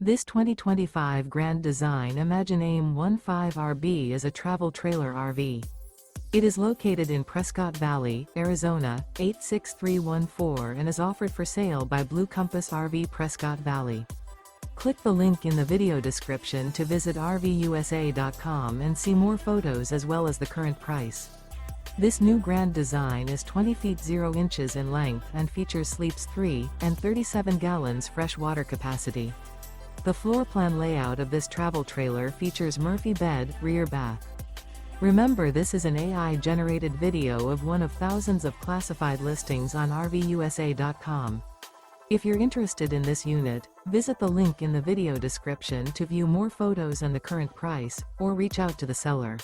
This 2025 Grand Design Imagine AIM-15RB is a travel trailer RV. It is located in Prescott Valley, Arizona, 86314 and is offered for sale by Blue Compass RV Prescott Valley. Click the link in the video description to visit RVUSA.com and see more photos as well as the current price. This new Grand Design is 20 feet 0 inches in length and features sleeps 3 and 37 gallons fresh water capacity. The floor plan layout of this travel trailer features Murphy bed, rear bath. Remember, this is an AI-generated video of one of thousands of classified listings on RVUSA.com. If you're interested in this unit, visit the link in the video description to view more photos and the current price, or reach out to the seller.